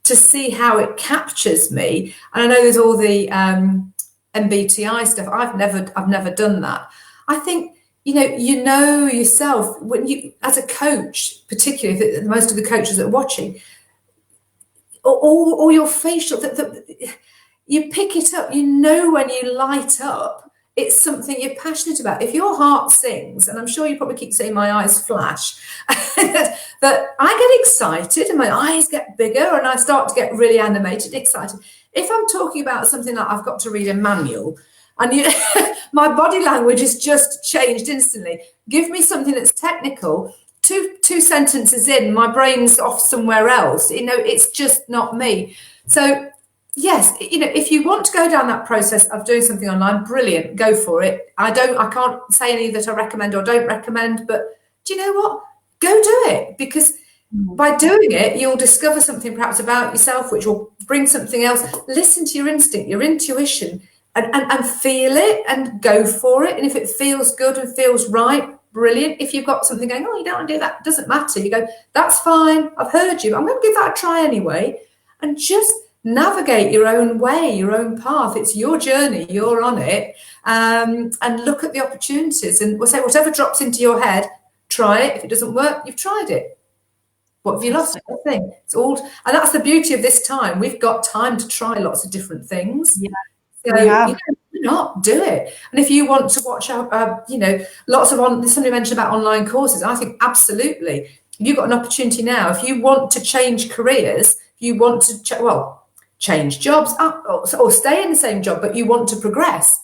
see how it captures me. And I know there's all the MBTI stuff. I've never done that. I think, yourself, when you, as a coach, particularly most of the coaches that are watching, or your facial, you pick it up, when you light up, it's something you're passionate about. If your heart sings, and I'm sure you probably keep saying my eyes flash, that I get excited and my eyes get bigger and I start to get really animated, excited. If I'm talking about something like I've got to read a manual and my body language has just changed instantly, give me something that's technical, two sentences in, my brain's off somewhere else. It's just not me. So yes, if you want to go down that process of doing something online, brilliant, go for it. I can't say any that I recommend or don't recommend, but do you know what? Go do it, because by doing it, you'll discover something perhaps about yourself, which will bring something else. Listen to your instinct, your intuition, and feel it and go for it. And if it feels good and feels right, brilliant. If you've got something going, you don't want to do that, doesn't matter. You go, that's fine. I've heard you. I'm going to give that a try anyway. And just navigate your own way, your own path. It's your journey. You're on it. And look at the opportunities. And we'll say, whatever drops into your head, try it. If it doesn't work, you've tried it. What have you lost? Nothing. It's all. And that's the beauty of this time. We've got time to try lots of different things. Yeah. So, not do it. And if you want to watch lots of somebody mentioned about online courses, I think absolutely you've got an opportunity now. If you want to change careers, if you want to change jobs or stay in the same job, but you want to progress,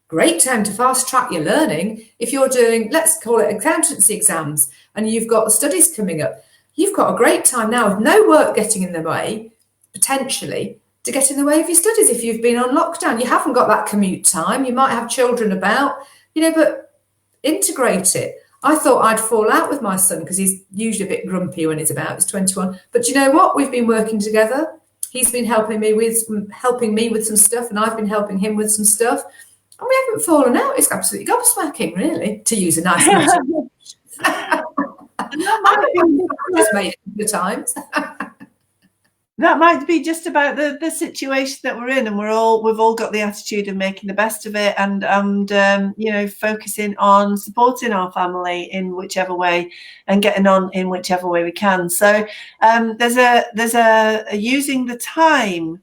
great time to fast track your learning. If you're doing, let's call it accountancy exams, and you've got studies coming up, you've got a great time now with no work getting in the way, potentially, to get in the way of your studies. If you've been on lockdown, you haven't got that commute time. You might have children about, but integrate it. I thought I'd fall out with my son because he's usually a bit grumpy when he's 21. But you know what? We've been working together. He's been helping me with some stuff, and I've been helping him with some stuff. And we haven't fallen out. It's absolutely gobsmacking, really, to use a nice word. I've made it a couple of times. That might be just about the situation that we're in, and we've all got the attitude of making the best of it, and focusing on supporting our family in whichever way, and getting on in whichever way we can. So there's a using the time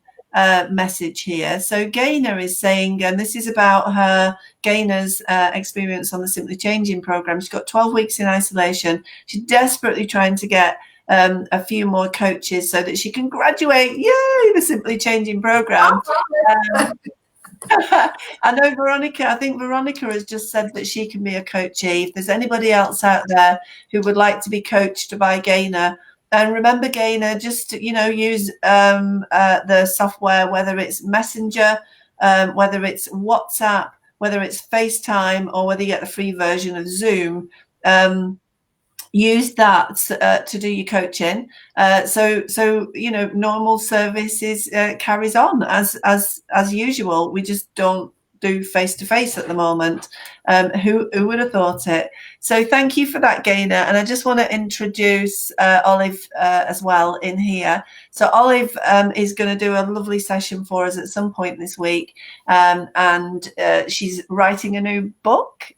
message here. So Gaynor is saying, and this is about her Gaynor's experience on the Simply Changing program. She's got 12 weeks in isolation. She's desperately trying to get a few more coaches so that she can graduate. Yay, the Simply Changing program. I know Veronica, I think Veronica has just said that she can be a coachee. If there's anybody else out there who would like to be coached by Gaynor, and remember, Gaynor, just, use the software, whether it's Messenger, whether it's WhatsApp, whether it's FaceTime, or whether you get the free version of Zoom. Use that to do your coaching. So normal services carries on as usual. We just don't do face-to-face at the moment. Who would have thought it? So thank you for that, Gaynor. And I just want to introduce Olive as well in here. So Olive is going to do a lovely session for us at some point this week, and she's writing a new book.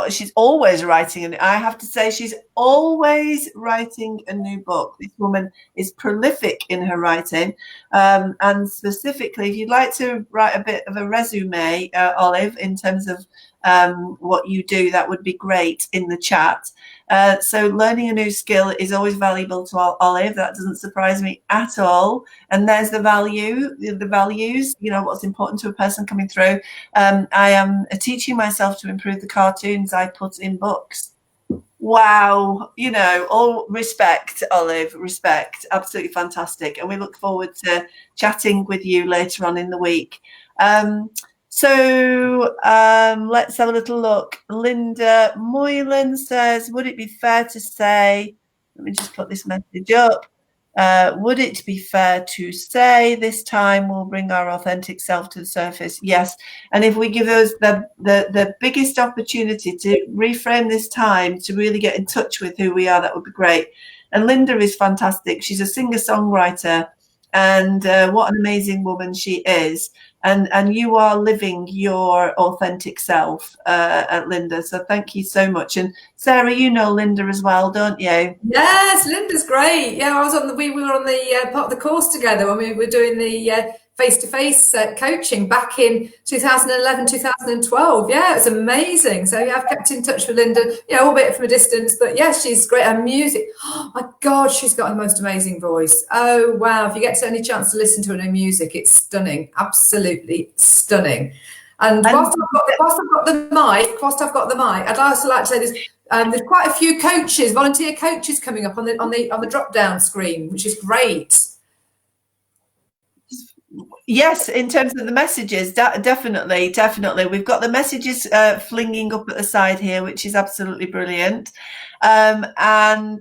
She's always writing, and I have to say she's always writing a new book. This woman is prolific in her writing, and specifically, if you'd like to write a bit of a resume, Olive, in terms of what you do, that would be great in the chat. So learning a new skill is always valuable to Olive. That doesn't surprise me at all. And there's the values, what's important to a person coming through. I am teaching myself to improve the cartoons I put in books. Wow. All respect, Olive, respect. Absolutely fantastic. And we look forward to chatting with you later on in the week. So let's have a little look. Linda Moylan says, would it be fair to say, let me just put this message up. Would it be fair to say this time we'll bring our authentic self to the surface? Yes. And if we give us the biggest opportunity to reframe this time to really get in touch with who we are, that would be great. And Linda is fantastic. She's a singer-songwriter, and what an amazing woman she is. And you are living your authentic self, Linda. So thank you so much. And Sarah, Linda as well, don't you? Yes, Linda's great. Yeah, we were on the part of the course together when we were doing the face-to-face coaching back in 2011, 2012. Yeah, it was amazing. So yeah, I've kept in touch with Linda, albeit from a distance, but yeah, she's great. Her music, oh my God, she's got the most amazing voice. Oh, wow. If you get any chance to listen to her new music, it's stunning, absolutely stunning. And whilst I've got the mic, I'd also like to say there's quite a few coaches, volunteer coaches coming up on the drop-down screen, which is great. Yes, in terms of the messages, definitely. We've got the messages flinging up at the side here, which is absolutely brilliant. And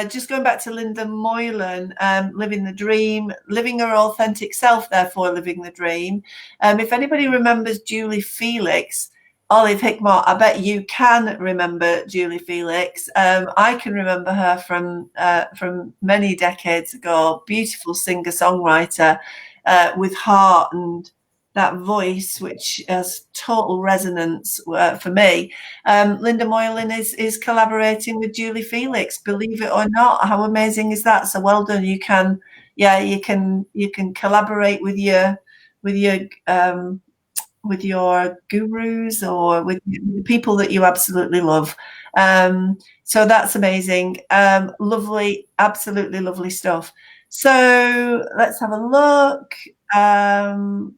just going back to Linda Moylan, living the dream, living her authentic self, therefore living the dream. If anybody remembers Julie Felix, Olive Hickmore, I bet you can remember Julie Felix. I can remember her from many decades ago. Beautiful singer-songwriter. With heart and that voice, which has total resonance for me. Linda Moylan is collaborating with Julie Felix. Believe it or not, how amazing is that? So well done. You can collaborate with your gurus or with the people that you absolutely love. So that's amazing. Lovely, absolutely lovely stuff. So let's have a look.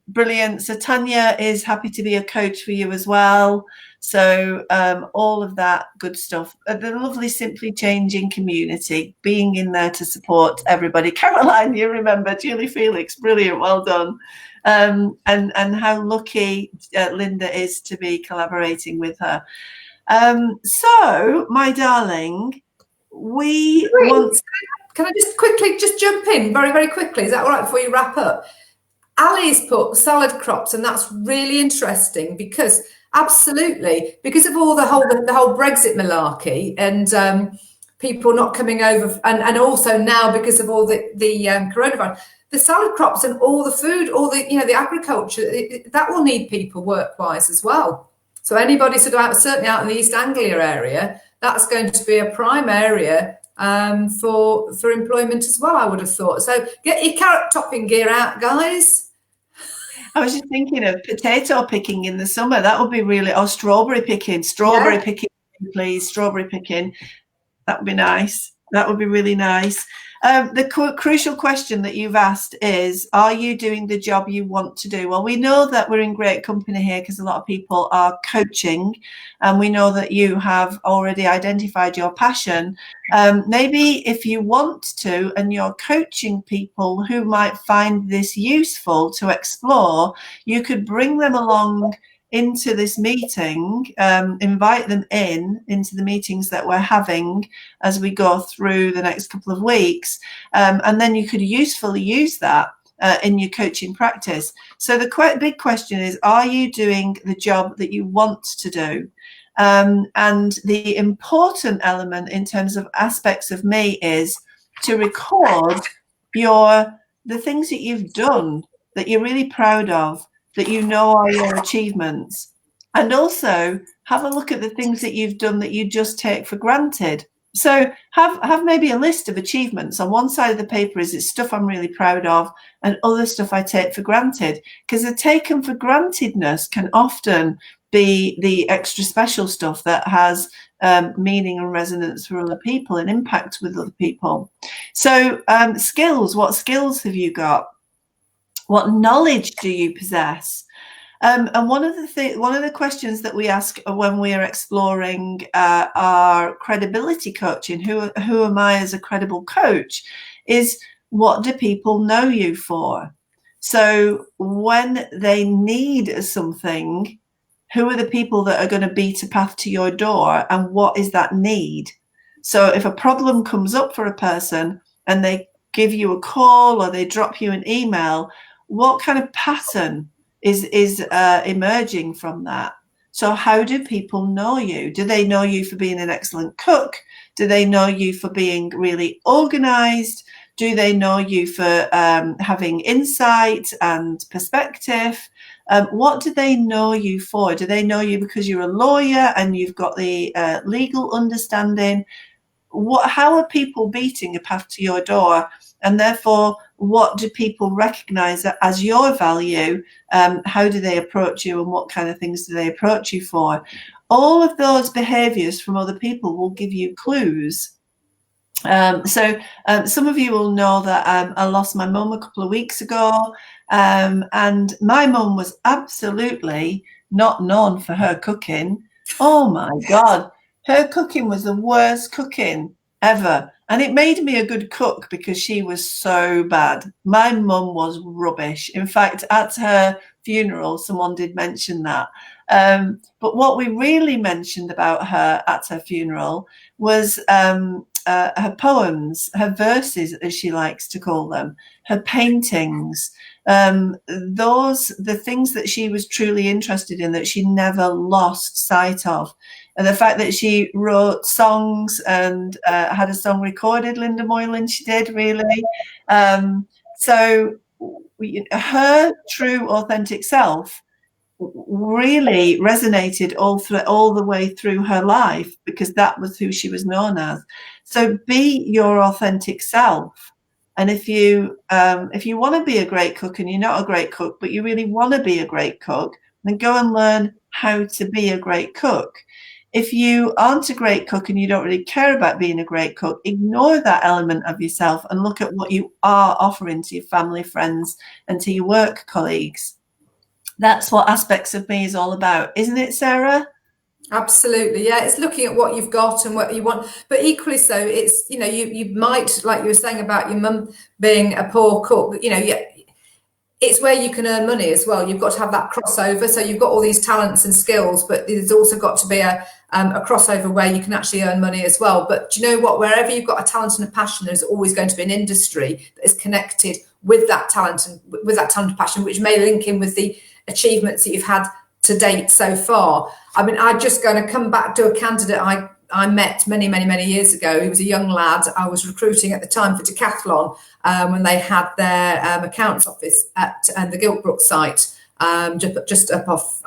Brilliant. So Tanya is happy to be a coach for you as well. So all of that good stuff. The lovely Simply Changing community, being in there to support everybody. Caroline, you remember Julie Felix, brilliant, well done. And how lucky Linda is to be collaborating with her. So, my darling, Can I just quickly jump in very, very quickly? Is that all right before you wrap up? Ali's put salad crops, and that's really interesting because absolutely, because of all the whole Brexit malarkey and people not coming over, and also now because of all the coronavirus, the salad crops and all the food, all the agriculture, that will need people work-wise as well. So anybody certainly out in the East Anglia area, that's going to be a prime area for employment as well, I would have thought. So get your carrot topping gear out, guys. I was just thinking of potato picking in the summer. That would be really, strawberry picking, please, strawberry picking. That would be nice. That would be really nice. The crucial question that you've asked is, are you doing the job you want to do? Well, we know that we're in great company here because a lot of people are coaching, and we know that you have already identified your passion. Maybe if you want to, and you're coaching people who might find this useful to explore, you could bring them along into this meeting, invite them into the meetings that we're having as we go through the next couple of weeks, and then you could usefully use that in your coaching practice. So the big question is, are you doing the job that you want to do? And the important element in terms of aspects of me is to record the things that you've done that you're really proud of, that you know are your achievements, and also have a look at the things that you've done that you just take for granted. So have maybe a list of achievements. On one side of the paper is it's stuff I'm really proud of, and other stuff I take for granted, because the taken for grantedness can often be the extra special stuff that has meaning and resonance for other people and impact with other people. So skills, what skills have you got? What knowledge do you possess? And one of the questions that we ask when we are exploring our credibility coaching, who am I as a credible coach, is what do people know you for? So when they need something, who are the people that are going to beat a path to your door, and what is that need? So if a problem comes up for a person and they give you a call or they drop you an email, what kind of pattern is emerging from that? So how do people know you? Do they know you for being an excellent cook? Do they know you for being really organized? Do they know you for having insight and perspective? What do they know you for? Do they know you because you're a lawyer and you've got the legal understanding? How are people beating a path to your door? And therefore, what do people recognize as your value? How do they approach you, and what kind of things do they approach you for? All of those behaviors from other people will give you clues. So some of you will know that I lost my mum a couple of weeks ago, and my mum was absolutely not known for her cooking. Oh my God, her cooking was the worst cooking ever. And it made me a good cook because she was so bad. My mum was rubbish. In fact, at her funeral, someone did mention that. But what we really mentioned about her at her funeral was her poems, her verses, as she likes to call them, her paintings, the things that she was truly interested in, that she never lost sight of. And the fact that she wrote songs and had a song recorded, Linda Moylan, she did, really. So her true authentic self really resonated all the way through her life, because that was who she was known as. So be your authentic self. And if you want to be a great cook and you're not a great cook, but you really want to be a great cook, then go and learn how to be a great cook. If you aren't a great cook and you don't really care about being a great cook, ignore that element of yourself and look at what you are offering to your family, friends, and to your work colleagues. That's what Aspects of Me is all about, isn't it, Sarah? Absolutely, yeah. It's looking at what you've got and what you want, but equally so, it's, you know, you might, like you were saying about your mum being a poor cook, you know, it's where you can earn money as well. You've got to have that crossover. So you've got all these talents and skills, but there's also got to be a crossover where you can actually earn money as well. But do you know what? Wherever you've got a talent and a passion, there's always going to be an industry that is connected with that talent and passion, which may link in with the achievements that you've had to date so far. I mean, I'm just going to come back to a candidate I met many years ago. He was a young lad. I was recruiting at the time for Decathlon when they had their accounts office at the Giltbrook site, just up off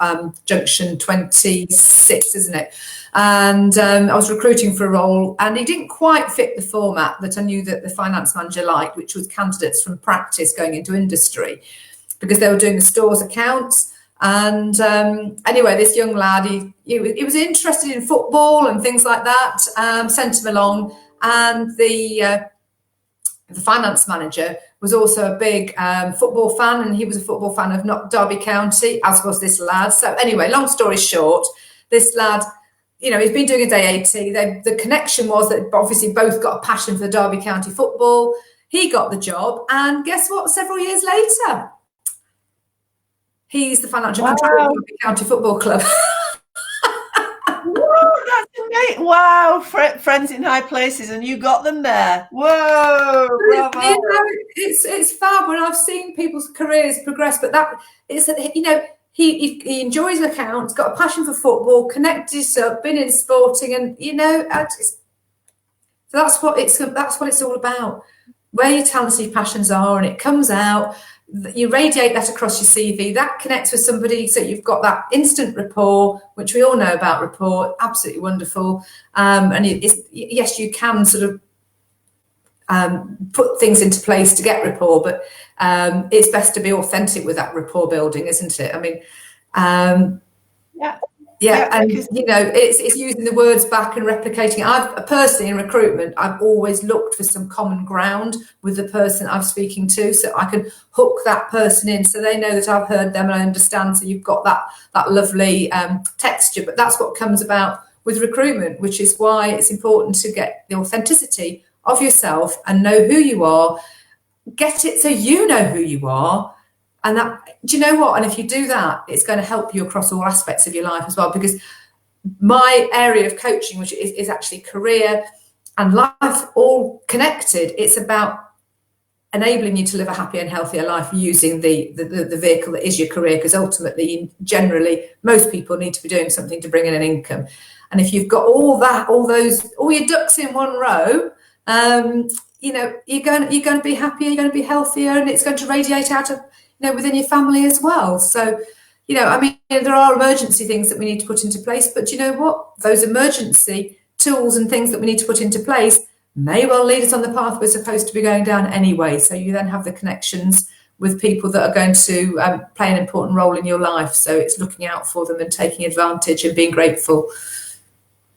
Junction 26, isn't it? And I was recruiting for a role, and he didn't quite fit the format that I knew that the finance manager liked, which was candidates from practice going into industry, because they were doing the stores accounts. And anyway, this young lad, he was interested in football and things like that. Sent him along, and the finance manager was also a big football fan, and he was a football fan of not Derby County, as was this lad. So anyway, long story short, this lad, you know, he's been doing a day 80. The connection was that obviously both got a passion for the Derby County football. He got the job, and guess what? Several years later, he's the financial controller of the Derby County Football Club. Whoa, that's amazing. Wow, friends in high places, and you got them there. Whoa, bravo. You know, it's fab when I've seen people's careers progress, but that is, you know, he enjoys accounts, got a passion for football, connected himself, been in sporting, and you know, so that's what it's all about. Where your talents and your passions are, and it comes out. You radiate that across your CV. That connects with somebody, so you've got that instant rapport, which we all know about rapport. Absolutely wonderful. And yes, you can sort of put things into place to get rapport, but it's best to be authentic with that rapport building, isn't it? I mean, yeah, and you know, it's using the words back and replicating. I've personally, in recruitment, I've always looked for some common ground with the person I'm speaking to, so I can hook that person in, so they know that I've heard them and I understand. So you've got that lovely texture. But that's what comes about with recruitment, which is why it's important to get the authenticity of yourself and know who you are. Get it so you know who you are. And that, do you know what? And if you do that, it's going to help you across all aspects of your life as well. Because my area of coaching, which is actually career and life all connected, it's about enabling you to live a happier and healthier life using the vehicle that is your career. Because ultimately, generally, most people need to be doing something to bring in an income. And if you've got all your ducks in one row, you know, you're going to be happier, you're going to be healthier, and it's going to radiate out of, you know, within your family as well. So, you know, I mean, there are emergency things that we need to put into place, but you know what? Those emergency tools and things that we need to put into place may well lead us on the path we're supposed to be going down anyway. So you then have the connections with people that are going to play an important role in your life. So it's looking out for them and taking advantage and being grateful.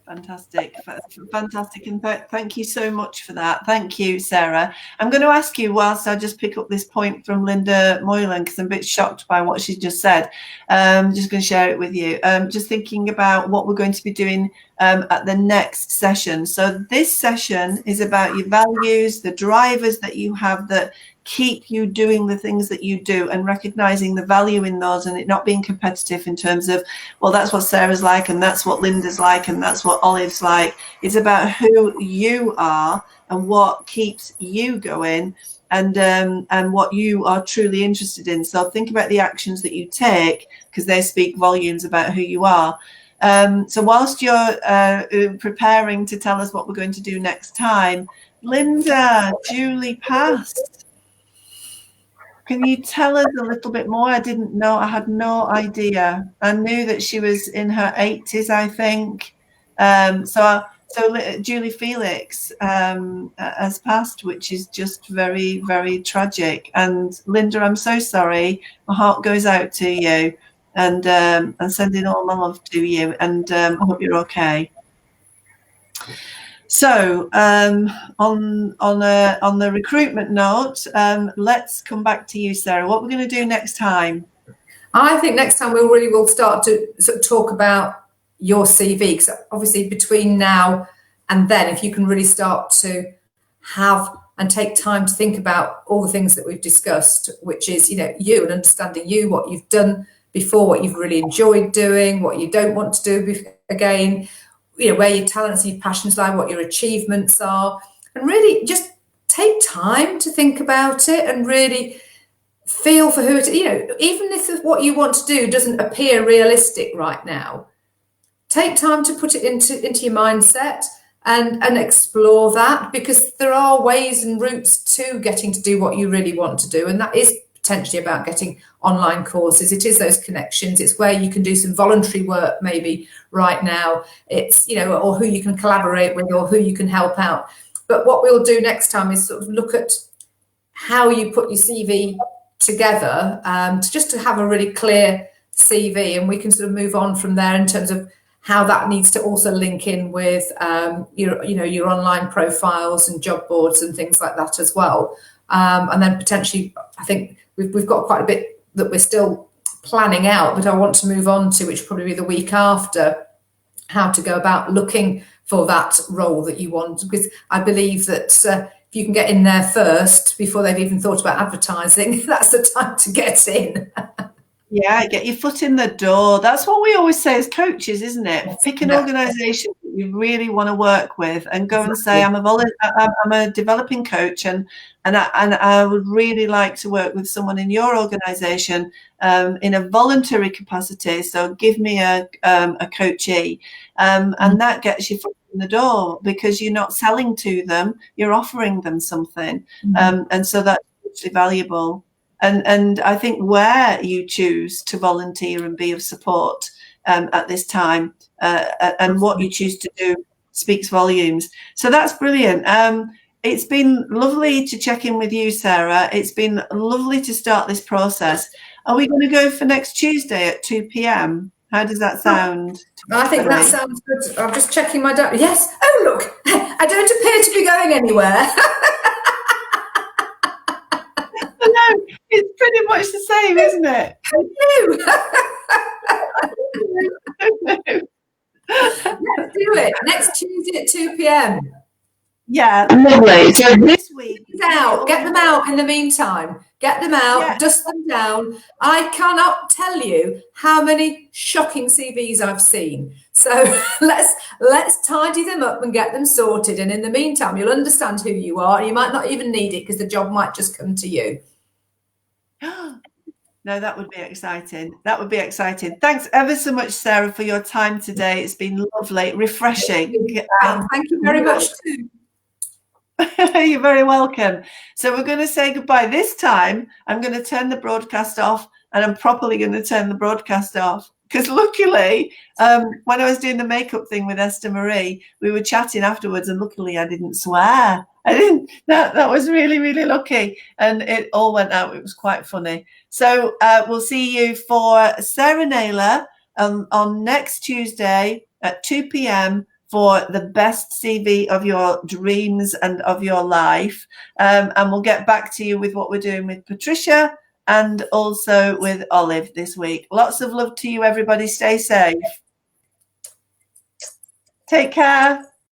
Fantastic. And thank you so much for that. Thank you, Sarah. I'm going to ask you, whilst I just pick up this point from Linda Moylan, because I'm a bit shocked by what she just said. I'm just going to share it with you. Just thinking about what we're going to be doing at the next session. So this session is about your values, the drivers that you have that keep you doing the things that you do, and recognizing the value in those, and it not being competitive in terms of, well, that's what Sarah's like, and that's what Linda's like, and that's what Olive's like. It's about who you are and what keeps you going, and what you are truly interested in. So think about the actions that you take, because they speak volumes about who you are. So whilst you're preparing to tell us what we're going to do next time, Linda, Julie passed. Can you tell us a little bit more? I didn't know. I had no idea. I knew that she was in her 80s, I think. So Julie Felix has passed, which is just very, very tragic. And Linda, I'm so sorry. My heart goes out to you, and sending all my love to you. And I hope you're okay. So on the recruitment note, let's come back to you, Sarah. What we're going to do next time? I think next time we will start to sort of talk about your CV, because obviously between now and then, if you can really start to have and take time to think about all the things that we've discussed, which is, you know, you and understanding you, what you've done before, what you've really enjoyed doing, what you don't want to do again, you know, where your talents and your passions lie, what your achievements are, and really just take time to think about it and really feel for who it is. You know, even if what you want to do doesn't appear realistic right now, take time to put it into your mindset and explore that, because there are ways and routes to getting to do what you really want to do, and that is potentially about getting online courses. It is those connections. It's where you can do some voluntary work maybe right now. It's, you know, or who you can collaborate with or who you can help out. But what we'll do next time is sort of look at how you put your CV together, to have a really clear CV, and we can sort of move on from there in terms of how that needs to also link in with your online profiles and job boards and things like that as well. And then potentially, I think we've got quite a bit that we're still planning out, but I want to move on to, which will probably be the week after, how to go about looking for that role that you want. Because I believe that if you can get in there first before they've even thought about advertising, that's the time to get in. Yeah, get your foot in the door. That's what we always say as coaches, isn't it? Pick an organisation that you really want to work with, and go and say, I'm a developing coach, and I would really like to work with someone in your organisation in a voluntary capacity. So give me a coachee, and that gets your foot in the door, because you're not selling to them, you're offering them something, and so that's hugely valuable. And I think where you choose to volunteer and be of support at this time, and what you choose to do, speaks volumes. So that's brilliant. It's been lovely to check in with you, Sarah. It's been lovely to start this process. Are we going to go for next Tuesday at 2 p.m? How does that sound? I think that sounds good. I'm just checking my diary. Yes. Oh, look, I don't appear to be going anywhere. No, it's pretty much the same, isn't it? Let's do it next Tuesday at 2 p.m. Yeah, lovely. So this week, get them out in the meantime. Get them out, dust them down. I cannot tell you how many shocking CVs I've seen. So let's tidy them up and get them sorted. And in the meantime, you'll understand who you are. You might not even need it, because the job might just come to you. No, that would be exciting. That would be exciting. Thanks ever so much, Sarah, for your time today. It's been lovely, refreshing. Thank you very much too. You're very welcome. So we're going to say goodbye. This time, I'm going to turn the broadcast off, and I'm properly going to turn the broadcast off. Because luckily, when I was doing the makeup thing with Esther Marie, we were chatting afterwards, and luckily I didn't swear. I didn't. That was really, really lucky, and it all went out. It was quite funny. So we'll see you for Sarah Naylor on next Tuesday at 2 p.m. for the best CV of your dreams and of your life, and we'll get back to you with what we're doing with Patricia and also with Olive this week. Lots of love to you, everybody. Stay safe. Take care.